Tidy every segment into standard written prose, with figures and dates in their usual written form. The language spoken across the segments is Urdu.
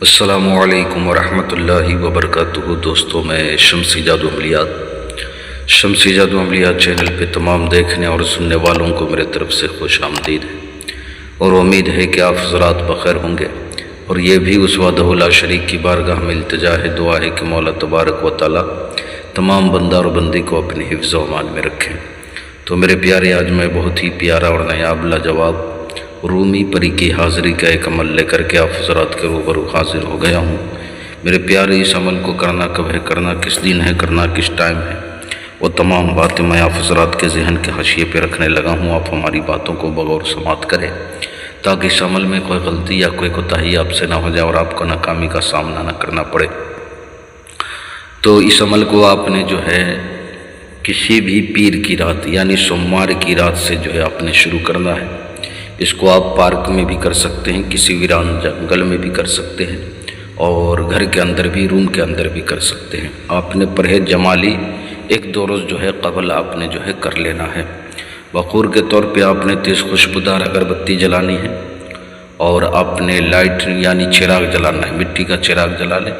السلام علیکم ورحمۃ اللہ وبرکاتہ۔ دوستوں، میں شمسی جادو عملیات چینل پہ تمام دیکھنے اور سننے والوں کو میرے طرف سے خوش آمدید ہے، اور امید ہے کہ آپ حضرات بخیر ہوں گے۔ اور یہ بھی اس وحدہ لا شریک کی بارگاہ میں التجا ہے، دعا ہے کہ مولا تبارک و تعالی تمام بندہ اور بندی کو اپنے حفظ و امان میں رکھیں۔ تو میرے پیارے، آج میں بہت ہی پیارا اور نایاب لاجواب رومی پری کی حاضری کا ایک عمل لے کر کے آپ حضرات کے روبرو حاضر ہو گیا ہوں۔ میرے پیارے، اس عمل کو کرنا کب ہے، کرنا کس دن ہے، کرنا کس ٹائم ہے، وہ تمام باتیں میں آپ حضرات کے ذہن کے حاشیے پہ رکھنے لگا ہوں۔ آپ ہماری باتوں کو بغور سماعت کریں تاکہ اس عمل میں کوئی غلطی یا کوئی کوتاہی آپ سے نہ ہو جائے اور آپ کو ناکامی کا سامنا نہ کرنا پڑے۔ تو اس عمل کو آپ نے جو ہے کسی بھی پیر کی رات یعنی سوموار کی رات سے جو ہے آپ نے شروع کرنا ہے۔ اس کو آپ پارک میں بھی کر سکتے ہیں، کسی ویران جنگل میں بھی کر سکتے ہیں، اور گھر کے اندر بھی، روم کے اندر بھی کر سکتے ہیں۔ آپ نے پرہیز جمالی 1-2 روز جو ہے قبل آپ نے جو ہے کر لینا ہے۔ وقور کے طور پہ آپ نے تیز خوشبودار اگربتی جلانی ہے، اور آپ نے لائٹ یعنی چراغ جلانا ہے، مٹی کا چراغ جلا لیں۔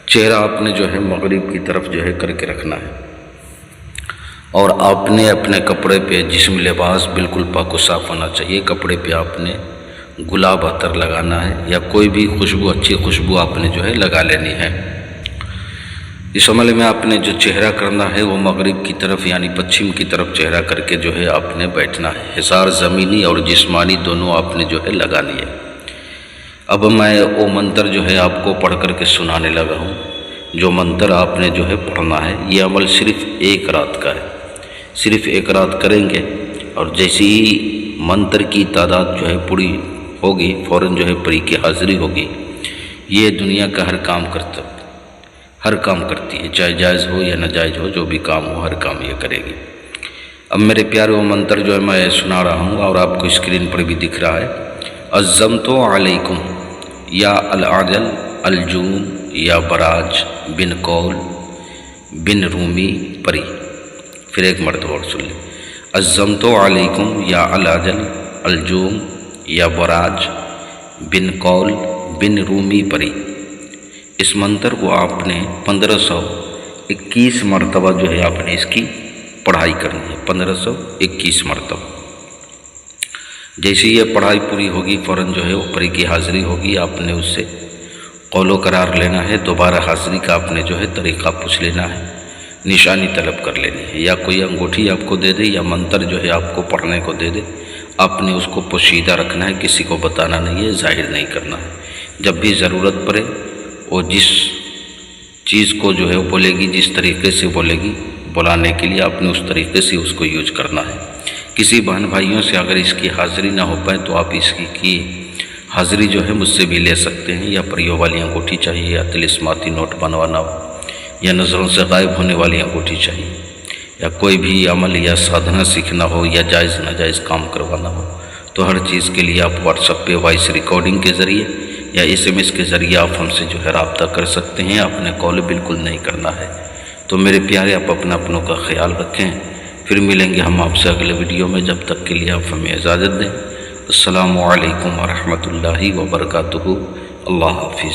چہرہ آپ نے جو ہے مغرب کی طرف جو ہے کر کے رکھنا ہے، اور آپ نے اپنے کپڑے پہ جسم لباس بالکل پاک و صاف ہونا چاہیے۔ کپڑے پہ آپ نے گلاب عطر لگانا ہے، یا کوئی بھی خوشبو، اچھی خوشبو آپ نے جو ہے لگا لینی ہے۔ اس عمل میں آپ نے جو چہرہ کرنا ہے وہ مغرب کی طرف یعنی پچھم کی طرف چہرہ کر کے جو ہے آپ نے بیٹھنا ہے۔ حصار زمینی اور جسمانی دونوں آپ نے جو ہے لگانی ہے۔ اب میں وہ منتر جو ہے آپ کو پڑھ کر کے سنانے لگا ہوں۔ جو منتر آپ نے جو ہے پڑھنا ہے، یہ عمل صرف 1 رات کا ہے، صرف 1 رات کریں گے، اور جیسے ہی منتر کی تعداد جو ہے پوری ہوگی، فوراً جو ہے پری کی حاضری ہوگی۔ یہ دنیا کا ہر کام کرتی ہے، چاہے جائز ہو یا ناجائز ہو، جو بھی کام ہو ہر کام یہ کرے گی۔ اب میرے پیارے، وہ منتر جو ہے میں سنا رہا ہوں اور آپ کو اسکرین پر بھی دکھ رہا ہے۔ عزمت علیکم یا العجل الجوم یا براج بن کول بن رومی پری۔ پھر ایک مرتبہ اور سن لیں۔ عزمت علیکم یا العجل الجوم یا براج بن کول بن رومی پری۔ اس منتر کو آپ نے 1521 مرتبہ جو ہے آپ نے اس کی پڑھائی کرنی ہے، 1521 مرتبہ۔ جیسے یہ پڑھائی پوری ہوگی، فوراً جو ہے وہ پری کی حاضری ہوگی۔ آپ نے اس سے قول و قرار لینا ہے، دوبارہ حاضری کا آپ نے جو ہے طریقہ پوچھ لینا ہے، نشانی طلب کر لینی ہے، یا کوئی انگوٹھی آپ کو دے دے یا منتر جو ہے آپ کو پڑھنے کو دے دے۔ آپ نے اس کو پوشیدہ رکھنا ہے، کسی کو بتانا نہیں ہے، ظاہر نہیں کرنا ہے۔ جب بھی ضرورت پڑے، وہ جس چیز کو جو ہے وہ بولے گی، جس طریقے سے بولے گی بلانے کے لیے، آپ نے اس طریقے سے اس کو یوز کرنا ہے۔ کسی بہن بھائیوں سے اگر اس کی حاضری نہ ہو پائے تو آپ اس کی حاضری جو ہے مجھ سے بھی لے سکتے ہیں، یا پریوں والی انگوٹھی چاہیے، یا طلسماتی نوٹ بنوانا ہو، یا نظروں سے غائب ہونے والی انگوٹھی چاہیے، یا کوئی بھی عمل یا سادھنا سیکھنا ہو، یا جائز ناجائز کام کروانا ہو، تو ہر چیز کے لیے آپ واٹس ایپ پہ وائس ریکارڈنگ کے ذریعے یا SMS کے ذریعے آپ ہم سے جو ہے رابطہ کر سکتے ہیں۔ آپ نے کال بالکل نہیں کرنا ہے۔ تو میرے پیارے، آپ اپنوں کا خیال رکھیں۔ پھر ملیں گے ہم آپ سے اگلے ویڈیو میں، جب تک کے لیے آپ ہمیں اجازت دیں۔ السلام علیکم ورحمۃ اللہ وبرکاتہ۔ اللہ حافظ۔